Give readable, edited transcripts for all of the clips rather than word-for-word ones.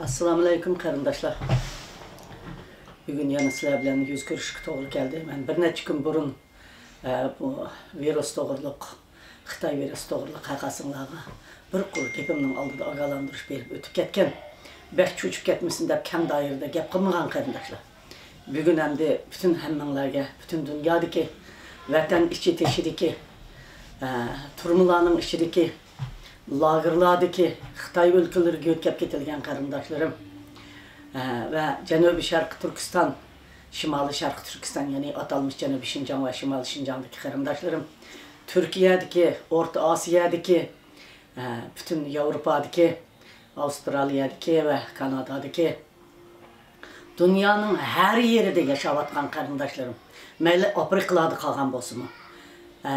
Assalamu alaikum qarindoshlar. Bugun yana sizlar bilan yuz ko'rishga to'g'ri keldi. Men bir necha kun burun bu virus to'g'riliq, Xitoy virusi to'g'riliq haqasinglarga bir qur gapimning oldida ogohlantirish berib o'tib ketgan. Bek cho'chib ketmasin deb kam doirada gap qilmagan qarindoshlar. Bugun endi butun hammanglarga, butun dunyodagi vatan ichi teshidagi turmularning ichidagi lagerlardaki Xitoy ülkeleriga o'tkazib ketilgan qarindoshlarım ve Janubi Sharq Turkiston, Shimoliy Sharq Turkiston, ya'ni atalmış Janubi Şinjan ve Shimoliy Şinjandagi qarindoshlarım, Turkiyadagi, O'rta Osiyodagi, bütün Yevropadagi, Avstraliyadagi ve Kanadadagi dünyanın her yerinde yaşayotgan qarindoshlarım, mayli Afrikalarda qolgan bo'lsinmi,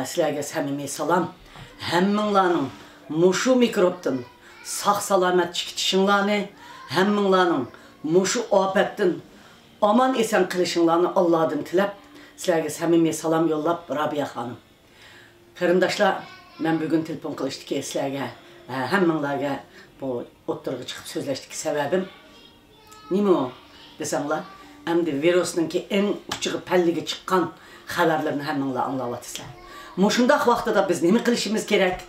sizlarga samimiy salom. Hammanglarning muşu mikropdan sağ salamet çıkışınlarını, hemminglarning muşu afetden aman esen kılışınlarını Allah'dan tilep, sizlerge samimiy salam yollap Rabia Hanım. Qarindoshlar, men bugün telefon qilishdik sizlarga, hammanglarga bu o'ttirga chiqib so'zlashdiki sebebim nima o desanglar, endi virusninki eng uchiga palliga chiqqan xabarlarni hammanglar anglayapsizlar. Mushundaq vaqtida biz nima qilishimiz kerak?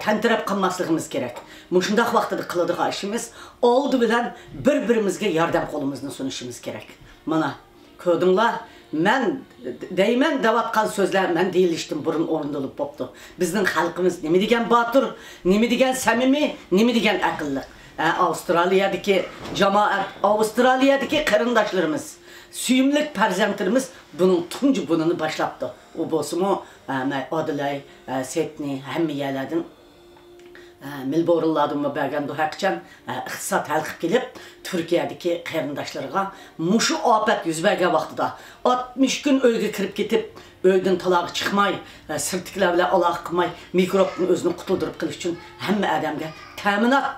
Tentirep kalmasligimiz gerek. Muşundaq vaqtida qiladigan işimiz oldu bilen bir-birimizga yordam qo'limizni sunishimiz gerek. Mana ko'rdinglar, men deyman devatgan so'zlar men deyilishdim burun o'rindilib bo'pti. Bizning xalqimiz nima degan botir, nima degan samimiy, nima degan aqlli. Avstraliyadagi jamoat, Avstraliyadagi qarindoshlarimiz, suyimlik farzandlarimiz bunun tuncu bununu başlattı. O bo'lsa-mu Adelaide, Sydney, hamma yerlardan Melbourne'lardan bergan duhaqchan iqtisod halqib kelib, Turkiyadagi qarindoshlarga mushu ofat yuz bergan vaqtida 60 kun uyga kirib ketib, uydan talaq chiqmay, sirtliklar bilan aloqa qilmay, mikrobdan o'zini qutuldirib qilish uchun hamma odamga ta'minot,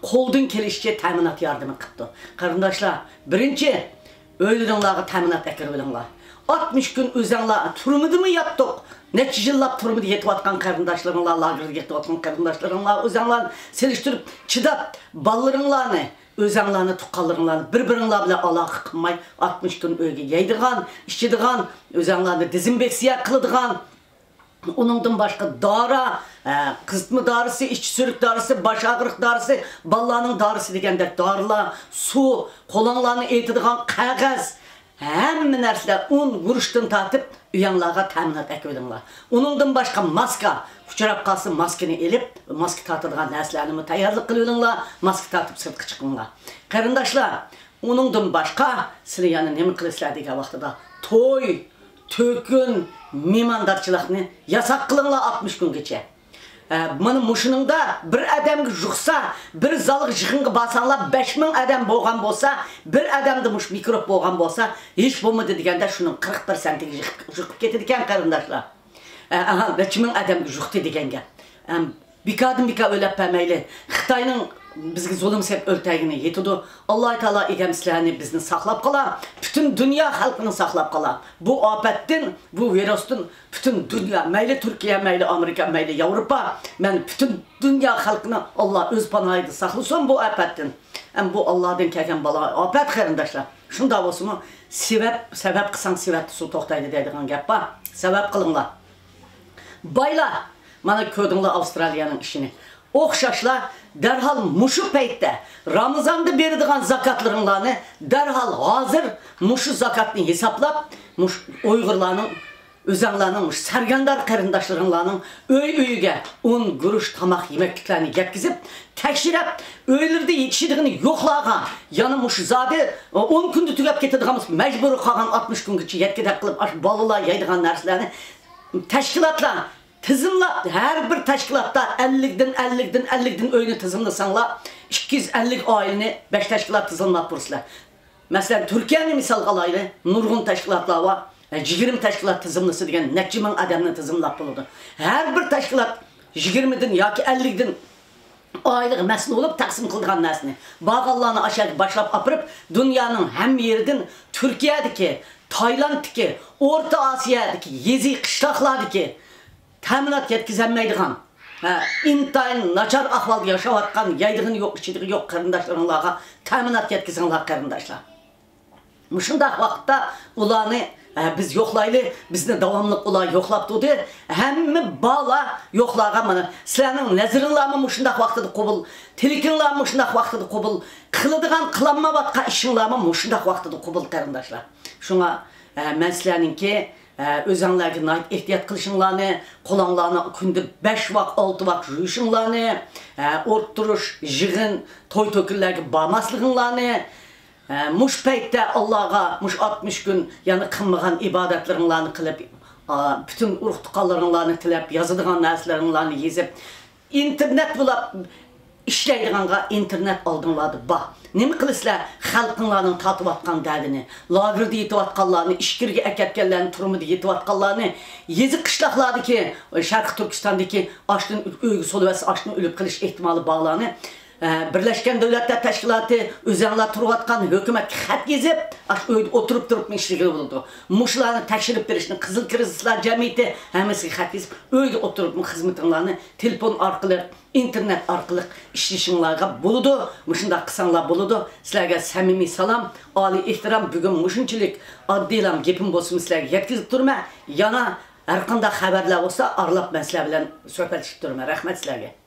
qo'ldan kelishicha ta'minot yordami qildi. Qarindoshlar, birinchi öylerinlarga ta'minot akir bilinglar. 60 gün o'zinglar turmidimi yaptık? Necha yillab turmidi yetayotgan qarindoshlarlar, lagerga yetayotgan qarindoshlarlar o'zinglar selishtirib, chidab, ballariinglarni, o'zinglarni tuqqanlaringlarni bir-biringlar bilan aloqa qilmay 60 gün uyga yeydigan, ichadigan, o'zinglarni dezinfeksiya qiladigan, onundan başka dara, kızıtma darısı, içi sürük darısı, baş ağrıq darısı, ballarının darısı degende darılar, su, qolanlarını eytidigan qağaz, həmmə nərslər un, quruşdan tatıb üyanlarga təminat əkvidinlar. Onundan başka maska, uçarab qalsın maskini elib, maska tatıdığan nərslərini tayarlıq qılıyordunlar, maska tatıp sırtqı çıqınlar. Qarindoshlar, onundan başka sizlər yəni nemi qılıslar degan vaqtida toy, tökün, mimandarçılıqni yasak qılınlar 60 gün geçe. Mana muşununda bir adamga juqsa, bir zalıq jığınga basanlar 5000 adam bo'lgan bo'lsa, bir adamda mush mikrob bo'lgan bo'lsa, hech bo'lmadi deganda şunun 40%ga juqib ketadi ekan qarindoshlar. Aha, 5000 adamga juqdi deganga. Bika o'lab bermayli. Xitoyning bizga zulm sep o'ltagini yetidi. Alloh taolo egamizlarni bizni saqlab qolar, bütün dünya xalqini saqlab qolar. Bu ofatdan, bu virusdan bütün dünya, mayli Turkiya, mayli Amerika, mayli Yevropa, men bütün dünya xalqini Allah o'z panohida saqlasin bu ofatdan. Bu Allohdan kelgan balo ofat qarindoshlar. Shunda bo'lsa-mu, sabab qilsang sevatni suv to'xtaydi deydigan gap bor. Sabab qilinglar. Baylar, mana ko'rdinglar Avstraliyaning ishini. O'xshashlar derhal muşu peytde Ramazan'da beradigan zakatlarını derhal hazır muşu zakatını hesaplap muş Uygurlarning özanglarning sargandar qarindoshlarning öy-uyga un, guruch, tamoq, yemekliklarni yetkizib, tekshirib, uylarda yetishadigan yo'qlarga, yana mush zodi 10 kunda tugab ketadigan majbur qolgan 60 kungacha yetkazib qilib, bolalar yeydigan narsalarni tashkilotlar tizimlap, her bir teşkilatta 50'den öyle tizimlasanlar 250 aileni 5 teşkilat tizimlap burslar. Mesela Türkiye'nin misal alaylı nurgun teşkilatlar var. 20 teşkilat tizimlası degen neçe min adamını tizimlap buldu. Her bir teşkilat 20'den yoki 50'den aylık mesul olup taksim kıldıgan narsani. Bağallarını aşağı başlap apırıp dünyanın hem yerinden Türkiye'deki, Tayland'daki, Orta Asya'daki, Yezi qishloqlardaki ta'minot yetkazolmaydigan, intayın načar ahvalda yaşayotgan, yaydığı yok, içidiği yok qarindaşlarınlarga təminat yetkizinglar qarindaşlar. Muşundaq vaqtda ularni biz yo'qlayli, bizni davomli ular yo'qlab turdi. Hamma bala yo'qlarga mana sizlarning nazaringlarni muşundaq vaqtida qabul, tilkinglarni muşundaq vaqtida qabul, qiladigan qilinmayotgan ishinglarni muşundaq vaqtida qabul qarindaşlar. Şuna men sizlarningki özünlərə ehtiyat qilishinglarni, qo'linglarni kunda 5 vaqt, 6 vaqt yuyishinglarni, o'rturush, yig'in, to'y to'kinlarga bormasliginglarni, mush paytda Allohga mush 60 kun yani qilmagan ibodatlaringlarni qilib, bütün urug' tuqqanlaringlarni tilab, yozadigan narsalaringlarni yezib, internet bo'lib ishlaydiganga internet oldinglarda bor. Nima qilisizlar? Xalqinglarning tatib dardini, lagerda yetayotganlarni, ishkirga akatganlarni, turmida yetayotganlarni, yezi qishloqlardagi, Sharq Turkistondagi ochdan uyga solib, ochdan o'lib qilish ehtimoli borlarni Birleşken Devletler Teşkilatı özünler turvatkan hükümet xat gezip oturup işligi buldu. Muşlarını tekşirip verişini Kızıl Krizisler Cemiyeti hemisi xat gezip öyle oturup hizmetinlerini telefon arkalı, internet arkalı işleyişinlerine buludu. Muşunda kısanlar buludu. Sizlerge samimi salam, ali ihtiram bugün muşunçilik addilam gepim bolsun sizlerge yetkizip durma. Yana her kanda haberler olsa arlap ben sizler bilen sohbet edip durma. Rahmet sizlerge.